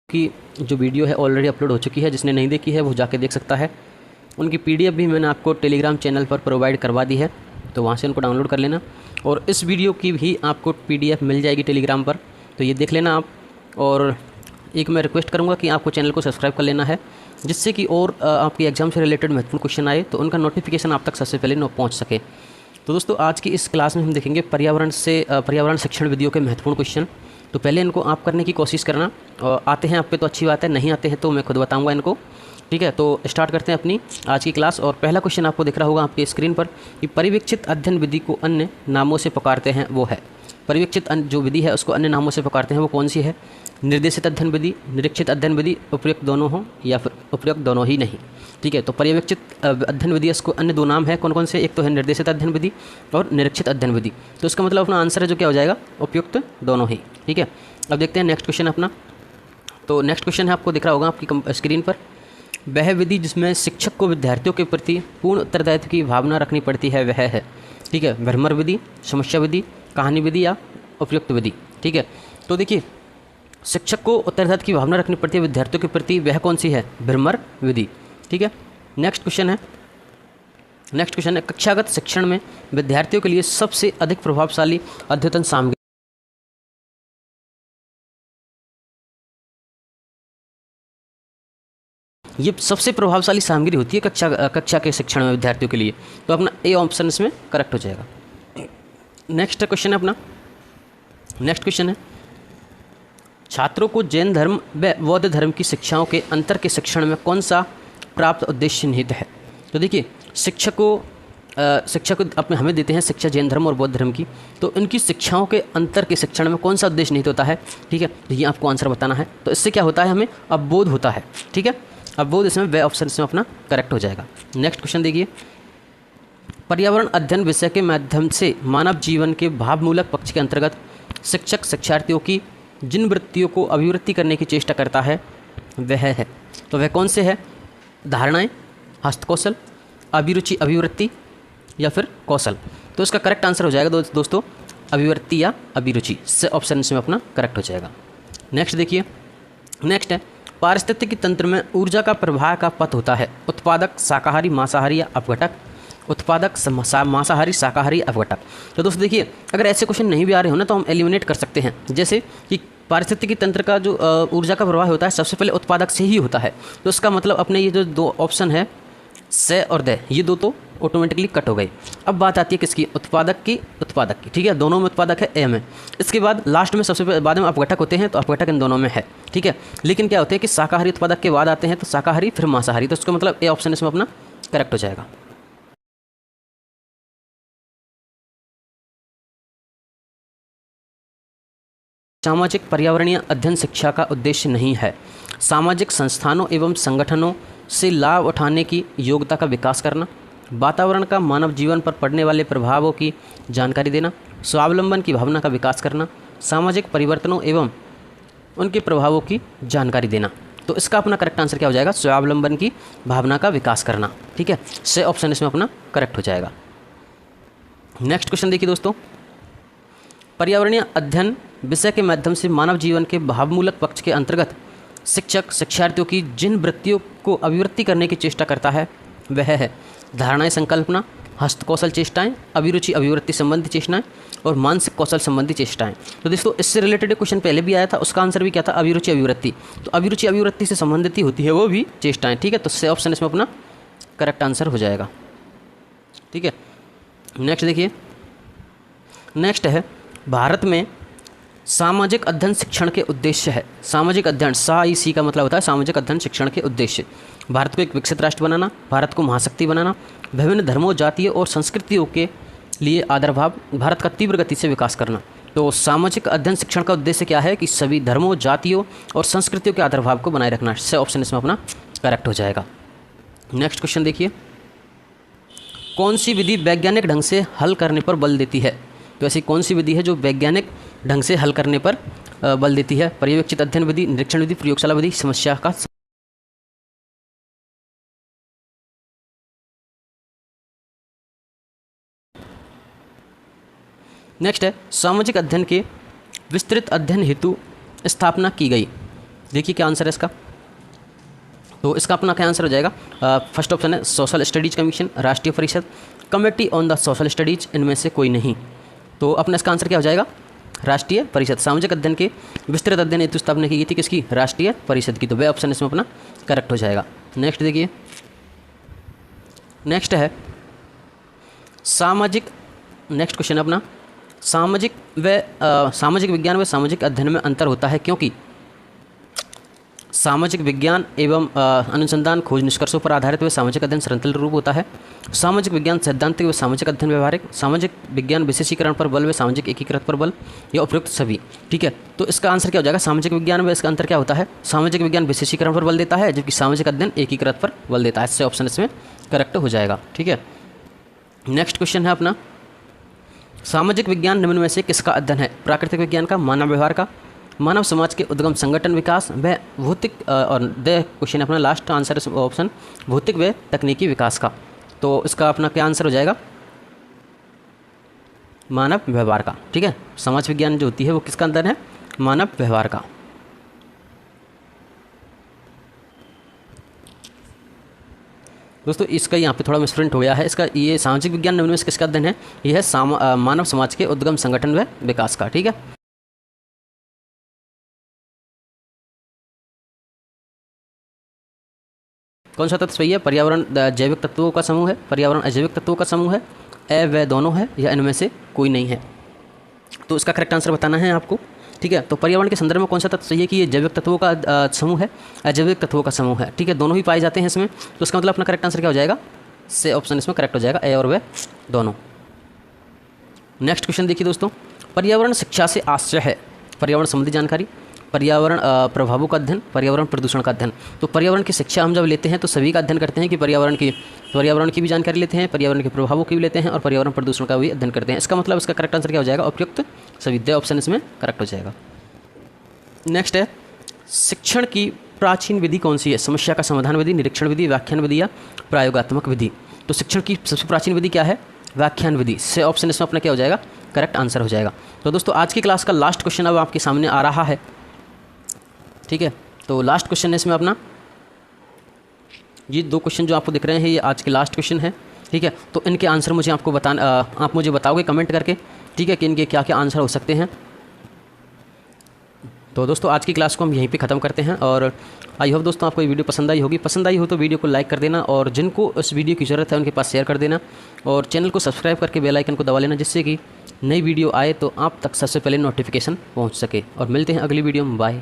की जो वीडियो है ऑलरेडी अपलोड हो चुकी है, जिसने नहीं देखी है वो जाके देख सकता है। उनकी पीडीएफ भी मैंने आपको टेलीग्राम चैनल पर प्रोवाइड करवा दी है, तो वहाँ से उनको डाउनलोड कर लेना। और इस वीडियो की भी आपको पीडीएफ मिल जाएगी टेलीग्राम पर, तो ये देख लेना आप। और एक मैं रिक्वेस्ट करूँगा कि आपको चैनल को सब्सक्राइब कर लेना है, जिससे कि और आपके एग्ज़ाम से रिलेटेड महत्वपूर्ण क्वेश्चन आए तो उनका नोटिफिकेशन आप तक सबसे पहले पहुँच सके। तो दोस्तों, आज की इस क्लास में हम देखेंगे पर्यावरण शिक्षण विधियों के महत्वपूर्ण क्वेश्चन। तो पहले इनको आप करने की कोशिश करना, और आते हैं आप पे तो अच्छी बात है, नहीं आते हैं तो मैं खुद बताऊंगा इनको। ठीक है, तो स्टार्ट करते हैं अपनी आज की क्लास। और पहला क्वेश्चन आपको दिख रहा होगा आपके स्क्रीन पर कि परिवीक्षित अध्ययन विधि को अन्य नामों से पुकारते हैं, वो है परिवीक्षित जो विधि है उसको अन्य नामों से पुकारते हैं, वो कौन सी है? निर्देशित अध्ययन विधि, निरीक्षित अध्ययन विधि, उपयुक्त दोनों हो या फिर उपयुक्त दोनों ही नहीं। ठीक है, तो पर्यवेक्षित अध्ययन विधि इसको अन्य दो नाम है, कौन कौन से? एक तो है निर्देशित अध्ययन विधि और निरीक्षित अध्ययन विधि। तो इसका मतलब अपना आंसर है जो क्या हो जाएगा? उपयुक्त दोनों ही। ठीक है, अब देखते हैं नेक्स्ट क्वेश्चन अपना। तो नेक्स्ट क्वेश्चन है, आपको दिख रहा होगा आपकी स्क्रीन पर, वह विधि जिसमें शिक्षक को विद्यार्थियों के प्रति पूर्ण उत्तरदायित्व की भावना रखनी पड़ती है, वह है? ठीक है, भ्रमर विधि, समस्या विधि, कहानी विधि या उपयुक्त विधि। ठीक है, तो देखिए, शिक्षक को उत्तरदायित्व की भावना रखनी पड़ती है विद्यार्थियों के प्रति, वह कौन सी है? भ्रमर विधि। ठीक है, नेक्स्ट क्वेश्चन है कक्षागत शिक्षण में विद्यार्थियों के लिए सबसे अधिक प्रभावशाली अद्यतन सामग्री। ये सबसे प्रभावशाली सामग्री होती है कक्षा के शिक्षण में विद्यार्थियों के लिए, तो अपना ए ऑप्शन इसमें करेक्ट हो जाएगा। नेक्स्ट क्वेश्चन है छात्रों को जैन धर्म व बौद्ध धर्म की शिक्षाओं के अंतर के शिक्षण में कौन सा प्राप्त उद्देश्य निहित है? तो देखिए, शिक्षक अपने हमें देते हैं शिक्षा जैन धर्म और बौद्ध धर्म की, तो इनकी शिक्षाओं के अंतर के शिक्षण में कौन सा उद्देश्य निहित होता है? ठीक है, तो ये आपको आंसर बताना है। तो इससे क्या होता है? हमें अवबोध होता है। ठीक है, अवबोध इसमें वे ऑप्शन इसमें अपना करेक्ट हो जाएगा। नेक्स्ट क्वेश्चन देखिए, पर्यावरण अध्ययन विषय के माध्यम से मानव जीवन के भावमूलक पक्ष के अंतर्गत शिक्षक शिक्षार्थियों की जिन वृत्तियों को अभिवृत्ति करने की चेष्टा करता है, वह है, तो वह कौन से है? धारणाएं, हस्तकौशल, अभिरुचि अभिवृत्ति या फिर कौशल। तो इसका करेक्ट आंसर हो जाएगा दोस्तों अभिवृत्ति या अभिरुचि, से ऑप्शन इसमें अपना करेक्ट हो जाएगा। नेक्स्ट देखिए, नेक्स्ट है पारिस्थितिकी तंत्र में ऊर्जा का प्रवाह का पथ होता है उत्पादक, शाकाहारी, मांसाहारी या अपघटक। उत्पादक, मांसाहारी, शाकाहारी, अपघटक। तो दोस्तों देखिए, अगर ऐसे क्वेश्चन नहीं भी आ रहे हो ना तो हम एलिमिनेट कर सकते हैं। जैसे कि पारिस्थितिकी तंत्र का जो ऊर्जा का प्रवाह होता है सबसे पहले उत्पादक से ही होता है, तो इसका मतलब अपने ये जो दो ऑप्शन है से और दे, ये दो तो ऑटोमेटिकली कट हो गई। अब बात आती है किसकी? उत्पादक की। ठीक है, दोनों में उत्पादक है, ए में। इसके बाद लास्ट में सबसे बाद में अपघटक होते हैं, तो अपघटक इन दोनों में है। ठीक है, लेकिन क्या होते हैं कि शाकाहारी उत्पादक के बाद आते हैं तो शाकाहारी फिर मांसाहारी, तो इसका मतलब ए ऑप्शन इसमें अपना करेक्ट हो जाएगा। सामाजिक पर्यावरणीय अध्ययन शिक्षा का उद्देश्य नहीं है सामाजिक संस्थानों एवं संगठनों से लाभ उठाने की योग्यता का विकास करना, वातावरण का मानव जीवन पर पड़ने वाले प्रभावों की जानकारी देना, स्वावलंबन की भावना का विकास करना, सामाजिक परिवर्तनों एवं उनके प्रभावों की जानकारी देना। तो इसका अपना करेक्ट आंसर क्या हो जाएगा? स्वावलंबन की भावना का विकास करना। ठीक है, से ऑप्शन इसमें अपना करेक्ट हो जाएगा। नेक्स्ट क्वेश्चन देखिए दोस्तों, पर्यावरणीय अध्ययन विषय के माध्यम से मानव जीवन के भावमूलक पक्ष के अंतर्गत शिक्षक शिक्षार्थियों की जिन वृत्तियों को अभिवृत्ति करने की चेष्टा करता है, वह है धारणाएं संकल्पना, हस्तकौशल चेष्टाएं, अभिरुचि अभिवृत्ति संबंधी चेष्टाएं और मानसिक कौशल संबंधी चेष्टाएं। तो दोस्तों, इससे रिलेटेड क्वेश्चन पहले भी आया था, उसका आंसर भी क्या था? अभिरुचि अभिवृत्ति। तो अभिरुचि अभिवृत्ति से संबंधित ही होती है वो भी चेष्टाएं। ठीक है, तो से ऑप्शन इसमें अपना करेक्ट आंसर हो जाएगा। ठीक है, नेक्स्ट देखिए, नेक्स्ट है भारत में सामाजिक अध्ययन शिक्षण के उद्देश्य है। सामाजिक अध्ययन, सी का मतलब होता है सामाजिक अध्ययन शिक्षण के उद्देश्य। भारत को एक विकसित राष्ट्र बनाना, भारत को महाशक्ति बनाना, विभिन्न धर्मों, जातियों और संस्कृतियों के लिए आदरभाव, भारत का तीव्र गति से विकास करना। तो सामाजिक अध्ययन शिक्षण का उद्देश्य क्या है? कि सभी धर्मों, जातियों और संस्कृतियों के आदरभाव को बनाए रखना। से ऑप्शन इसमें अपना करेक्ट हो जाएगा। नेक्स्ट क्वेश्चन देखिए, कौन सी विधि वैज्ञानिक ढंग से हल करने पर बल देती है? तो ऐसी कौन सी विधि है जो वैज्ञानिक ढंग से हल करने पर बल देती है? पर्यवेक्षित अध्ययन विधि, निरीक्षण विधि, प्रयोगशाला विधि, समस्या का। नेक्स्ट है सामाजिक अध्ययन के विस्तृत अध्ययन हेतु स्थापना की गई। देखिए क्या आंसर है इसका। तो इसका अपना क्या आंसर हो जाएगा। फर्स्ट ऑप्शन है सोशल स्टडीज कमीशन, राष्ट्रीय परिषद, committee on the social studies, इनमें से कोई नहीं। तो अपना इसका आंसर क्या हो जाएगा, राष्ट्रीय परिषद। सामाजिक अध्ययन के विस्तृत अध्ययन हेतु स्थापना की गई थी किसकी, राष्ट्रीय परिषद की। तो वह ऑप्शन इसमें अपना करेक्ट हो जाएगा। नेक्स्ट देखिए, नेक्स्ट है सामाजिक, नेक्स्ट क्वेश्चन है अपना सामाजिक विज्ञान व सामाजिक अध्ययन में अंतर होता है क्योंकि सामाजिक विज्ञान एवं अनुसंधान खोज निष्कर्षों पर आधारित व सामाजिक अध्ययन श्रृंखला रूप होता है। सामाजिक विज्ञान सैद्धांतिक व सामाजिक अध्ययन व्यवहारिक, सामाजिक विज्ञान विशेषीकरण पर बल व सामाजिक एकीकृत पर बल, या उपयुक्त सभी। ठीक है, तो इसका आंसर क्या हो जाएगा, सामाजिक विज्ञान में इसका अंतर क्या होता है, सामाजिक विज्ञान विशेषीकरण पर बल देता है जबकि सामाजिक अध्ययन एकीकृत पर बल देता है। इससे ऑप्शन इसमें करेक्ट हो जाएगा। ठीक है, नेक्स्ट क्वेश्चन है अपना सामाजिक विज्ञान निम्न में से किसका अध्ययन है, प्राकृतिक विज्ञान का, मानव व्यवहार का, मानव समाज के उद्गम संगठन विकास व भौतिक, और द क्वेश्चन अपना लास्ट आंसर ऑप्शन भौतिक व तकनीकी विकास का। तो इसका अपना क्या आंसर हो जाएगा, मानव व्यवहार का। ठीक है, समाज विज्ञान जो होती है वो किसका अध्ययन है, मानव व्यवहार का। दोस्तों इसका यहाँ पे थोड़ा मिसप्रिंट हो गया है, इसका ये सामाजिक विज्ञान निम्न में से किसका अध्ययन है, यह है मानव समाज के उद्गम संगठन व विकास का। ठीक है, कौन सा तत्व सही है, पर्यावरण जैविक तत्वों का समूह है, पर्यावरण अजैविक तत्वों का समूह है, व दोनों है, या इनमें से कोई नहीं है। तो इसका करेक्ट आंसर बताना है आपको। ठीक है, तो पर्यावरण के संदर्भ में कौन सा तत्व सही है कि ये जैविक तत्वों का समूह है, अजैविक तत्वों का समूह है। ठीक है, दोनों ही पाए जाते हैं इसमें। तो इसका मतलब अपना करेक्ट आंसर क्या हो जाएगा, से ऑप्शन इसमें करेक्ट हो जाएगा, ए और वे दोनों। नेक्स्ट क्वेश्चन देखिए दोस्तों, पर्यावरण शिक्षा से आश्रय है, पर्यावरण संबंधी जानकारी, पर्यावरण प्रभावों का अध्ययन, पर्यावरण प्रदूषण का अध्ययन। तो पर्यावरण की शिक्षा हम जब लेते हैं तो सभी का अध्ययन करते हैं कि पर्यावरण की भी जानकारी लेते हैं, पर्यावरण के प्रभावों की भी लेते हैं और पर्यावरण प्रदूषण का भी अध्ययन करते हैं। इसका मतलब इसका करेक्ट आंसर क्या हो जाएगा, उपयुक्त सभी, द ऑप्शन इसमें करेक्ट हो जाएगा। नेक्स्ट है शिक्षण की प्राचीन विधि कौन सी है, समस्या का समाधान विधि, निरीक्षण विधि, व्याख्यान विधि या प्रयोगात्मक विधि। तो शिक्षण की सबसे प्राचीन विधि क्या है, व्याख्यान विधि। से ऑप्शन इसमें अपना क्या हो जाएगा, करेक्ट आंसर हो जाएगा। तो दोस्तों आज की क्लास का लास्ट क्वेश्चन अब आपके सामने आ रहा है। ठीक है, तो लास्ट क्वेश्चन है इसमें अपना, ये 2 क्वेश्चन जो आपको दिख रहे हैं ये आज के लास्ट क्वेश्चन है। ठीक है, तो इनके आंसर मुझे आपको आप मुझे बताओगे कमेंट करके। ठीक है, कि इनके क्या क्या आंसर हो सकते हैं। तो दोस्तों आज की क्लास को हम यहीं पे ख़त्म करते हैं और आई होप दोस्तों आपको ये वीडियो पसंद आई होगी। पसंद आई हो तो वीडियो को लाइक कर देना और जिनको इस वीडियो की ज़रूरत है उनके पास शेयर कर देना और चैनल को सब्सक्राइब करके बेल आइकन को दबा लेना जिससे कि नई वीडियो आए तो आप तक सबसे पहले नोटिफिकेशन पहुंच सके। और मिलते हैं अगली वीडियो में, बाय।